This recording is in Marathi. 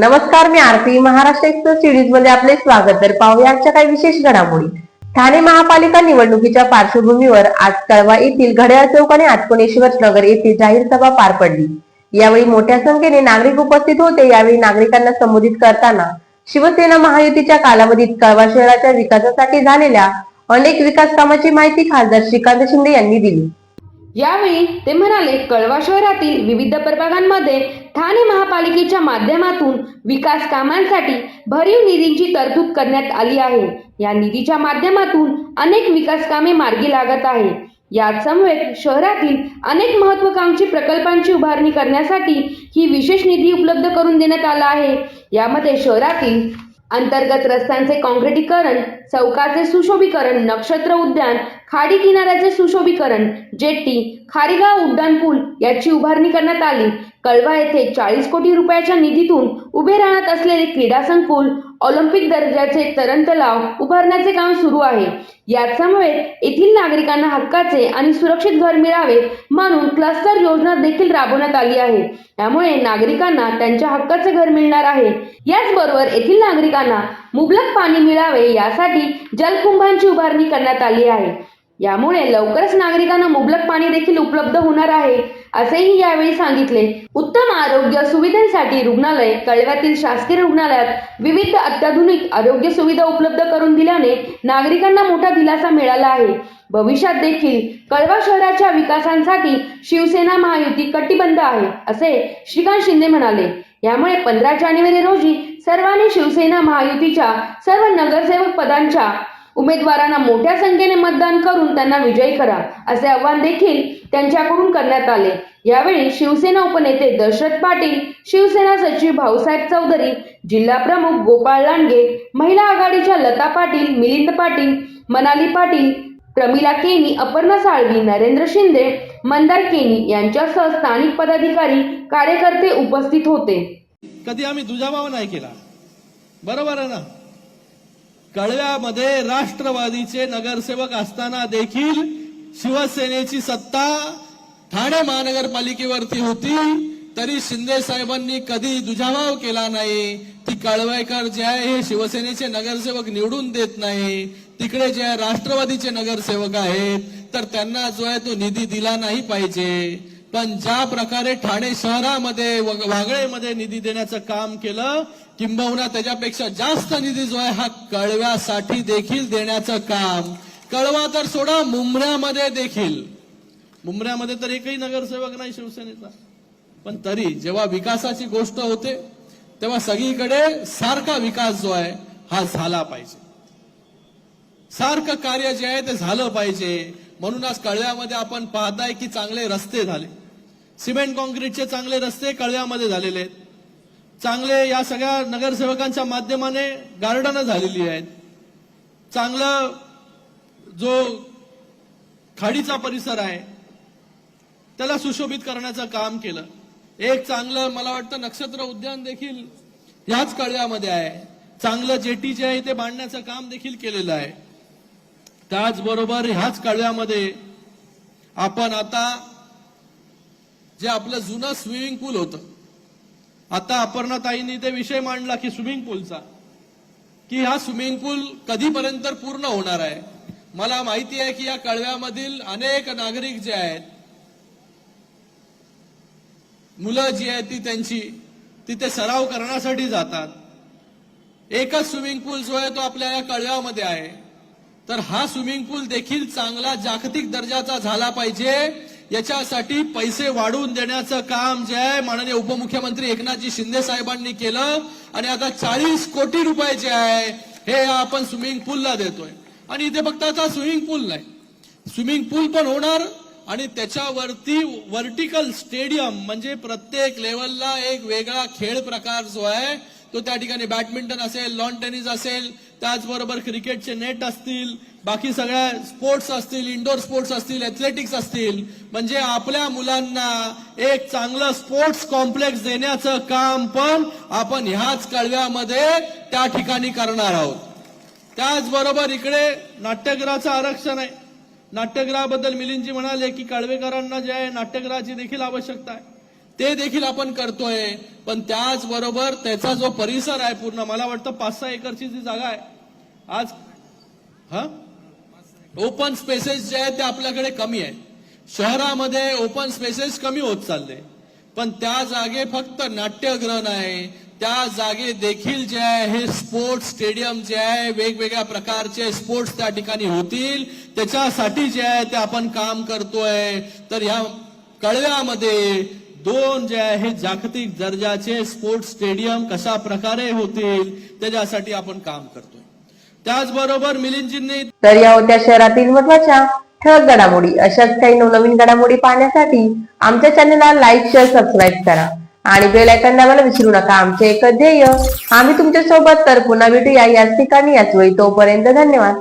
नमस्कार, मी आरती. महाराष्ट्र एक्सप्रेस सिरीज मध्ये आपले स्वागत. तर पाहूया आजच्या काही विशेष घडामोडी. ठाणे महापालिका निवडणुकीच्या पार्श्वभूमीवर आज कळवा येथील घड्याळ चौक आणि आटकोणेश्वर नगर येथे जाहीर सभा पार पडली. यावेळी मोठ्या संख्येने नागरिक उपस्थित होते. यावेळी नागरिकांना संबोधित करताना शिवसेना महायुतीच्या कालावधीत कळवा शहराच्या विकासासाठी झालेल्या अनेक विकास कामाची माहिती खासदार श्रीकांत शिंदे यांनी दिली. यावेळी ते म्हणाले, कळवा शहरातील विविध प्रभागांमध्ये ठाणे महापालिकेच्या माध्यमातून विकास कामांसाठी भरीव निधीची तरतूद करण्यात आली आहे. या निधीच्या माध्यमातून अनेक विकास कामे मार्गी लागत आहे. याच समवेत शहरातील अनेक महत्त्वाकांक्षी प्रकल्पांची उभारणी करण्यासाठी ही विशेष निधी उपलब्ध करून देण्यात आला आहे. यामध्ये शहरातील अंतर्गत रस्त्यांचे काँक्रिटीकरण, चौकाचे सुशोभीकरण, नक्षत्र उद्यान, खाडी किनाऱ्याचे सुशोभीकरण, जेट्टी, खारीगाव उड्डाणपूल याची उभारणी करण्यात आली. कळवा येथे 40 कोटी रुपयाच्या निधीतून उभे राहत असलेले क्रीडा संकुल, ऑलिम्पिक दर्जाचे तरण तलाव उभारण्याचे काम सुरू आहे. याच समवेत येथील नागरिकांना हक्काचे आणि सुरक्षित घर मिळावे म्हणून क्लस्टर योजना देखील राबवण्यात आली आहे. त्यामुळे नागरिकांना त्यांच्या हक्काचे घर मिळणार आहे. याचबरोबर येथील नागरिकांना मुबलक पाणी मिळावे यासाठी जलकुंभांची उभारणी करण्यात आली आहे. यामुळे लवकरच नागरिकांना मुबलक पाणी देखील उपलब्ध होणार आहे, असेही यावेळी सांगितले. उत्तम आरोग्य सुविधांसाठी रुग्णालय कळव्यातील शासकीय रुग्णालयात विविध अत्याधुनिक आरोग्य सुविधा उपलब्ध करून दिल्याने नागरिकांना मोठा दिलासा मिळाला आहे. भविष्यात देखील कळवा शहराच्या विकासासाठी शिवसेना महायुती कटिबद्ध आहे, असे श्रीकांत शिंदे म्हणाले. यामुळे 15 जानेवारी रोजी सर्वांनी शिवसेना महायुतीच्या सर्व नगरसेवक पदांच्या उमेदवारांना मोठ्या संख्येने मतदान करून त्यांना विजयी करा, असे आवाहन देखील त्यांच्याकडून करण्यात आले. यावेळी शिवसेना उपनेते दशरथ पाटील, शिवसेना सचिव भाऊसाहेब चौधरी, जिल्हा प्रमुख गोपाळ लांडगे, महिला आघाडीच्या लता पाटील, मिलिंद पाटील, मनाली पाटील, प्रमिला केनी, अपर्णा साळवी, नरेंद्र शिंदे, मंदार केनी यांच्यासह स्थानिक पदाधिकारी, कार्यकर्ते उपस्थित होते. कधी आम्ही दुजाभाव नाही केला, बरोबर आहे ना. कळव्यामध्ये राष्ट्रवादीचे नगरसेवक असताना देखील शिवसेनेची सत्ता ठाणे महानगरपालिकेवरती होती, तरी शिंदे साहेबांनी कधी दुजाभाव केला नाही. ती कळवायकर जे आहे हे शिवसेनेचे नगरसेवक निवडून देत नाही, तिकडे जे आहे राष्ट्रवादीचे नगरसेवक आहेत, तर त्यांना जो आहे तो निधी दिला नाही पाहिजे. पण ज्या प्रकारे ठाणे शहरामध्ये वागळेमध्ये निधी देण्याचं काम केलं, किंबहुना त्याच्यापेक्षा जास्त निधी जो आहे हा कळव्यासाठी देखील देण्याचं काम. कळवा तर सोडा, मुंब्र्यामध्ये देखील, मुंब्र्यामध्ये तर एकही नगरसेवक नाही शिवसेनेचा, पण तरी जेव्हा विकासाची गोष्ट होते तेव्हा सगळीकडे सारखा विकास जो आहे हा झाला पाहिजे, सारखं कार्य जे आहे ते झालं पाहिजे. म्हणून आज कळव्यामध्ये आपण पाहताय की चांगले रस्ते झाले, सिमेंट कॉन्क्रीटचे चांगले रस्ते कळव्यामध्ये झालेले आहेत. चांगले या सगळ्या नगरसेवकांच्या माध्यमाने गार्डन झालेली आहेत. चांगलं जो खाडीचा परिसर आहे त्याला सुशोभित करण्याचं काम केलं. एक चांगलं मला वाटतं नक्षत्र उद्यान देखील याच कळव्यामध्ये आहे. चांगलं जेटी जे आहे ते बांधण्याचं काम देखील केलेलं आहे. त्याचबरोबर ह्याच कळव्यामध्ये आपण आता जे आपलं जुनं स्विमिंग पूल होतं, आता अपर्णाताईंनी ते विषय मांडला की स्विमिंग पूलचा, की हा स्विमिंग पूल कधीपर्यंत पूर्ण होणार आहे. मला माहिती आहे की या कळव्यामधील अनेक नागरिक जे आहेत, मुलं जी आहेत ती त्यांची तिथे सराव करण्यासाठी जातात. एकच स्विमिंग पूल जो आहे तो आपल्या या कळव्यामध्ये आहे, तर हा स्विमिंग पूल देखील चांगला जागतिक दर्जाचा झाला पाहिजे. याच्यासाठी पैसे वाढवून देण्याचं काम जे आहे माननीय उपमुख्यमंत्री एकनाथजी शिंदे साहेबांनी केलं, आणि आता 40 कोटी रुपये जे आहे हे आपण स्विमिंग पूलला देतोय. आणि इथे फक्त आता स्विमिंग पूल नाही, स्विमिंग पूल पण होणार, आणि त्याच्यावरती व्हर्टिकल स्टेडियम, म्हणजे प्रत्येक लेवलला एक वेगळा खेळ प्रकार जो आहे तो त्या ठिकाणी बॅडमिंटन असेल, लॉन टेनिस असेल, त्याचबरोबर क्रिकेटचे नेट असतील, बाकी सगळ्या स्पोर्ट्स असतील, इंडोर स्पोर्ट्स असतील, एथलेटिक्स असतील, म्हणजे आपल्या मुलांना एक चांगलं स्पोर्ट्स कॉम्प्लेक्स देण्याचं काम पण आपण ह्याच कळव्यामध्ये त्या ठिकाणी करणार आहोत. त्याचबरोबर इकडे नाट्यगृहाचं आरक्षण आहे. नाट्यगृहाबद्दल मिलिंदजी म्हणाले की कळवेकरांना जे आहे नाट्यगृहाची देखील आवश्यकता आहे. ते देखील आपण करतोय. पण त्याचबरोबर त्याचा जो परिसर आहे पूर्ण, मला वाटतं 5-6 एकरची जी जागा आहे आज ओपन स्पेसेस जे आहेत ते आपल्याकडे कमी आहे. शहरामध्ये ओपन स्पेसेस कमी होत चालले, पण त्या जागे फक्त नाट्यगृह नाही, त्या जागे देखील जे आहे हे स्पोर्ट्स स्टेडियम जे आहे, वेगवेगळ्या प्रकारचे स्पोर्ट्स त्या ठिकाणी होतील, त्याच्यासाठी जे आहे ते आपण काम करतोय. तर ह्या कळव्यामध्ये 2 जे आहे हे जागतिक दर्जाचे स्पोर्ट्स स्टेडियम कशा प्रकारे होतील त्याच्यासाठी आपण काम करतोय. त्याचबरोबर मिलिंदजींनी तर या होत्या शहरातील महत्त्वाच्या ठळक घडामोडी. अशाच काही नवनवीन घडामोडी पाहण्यासाठी आमच्या चॅनलला लाईक, शेअर, सबस्क्राईब करा आणि बेल आयकॉन दाबायला विसरू नका. आमचे एक ध्येय आम्ही तुमच्या सोबत. तर पुन्हा भेटूया याच ठिकाणी याच वेळी. तोपर्यंत धन्यवाद.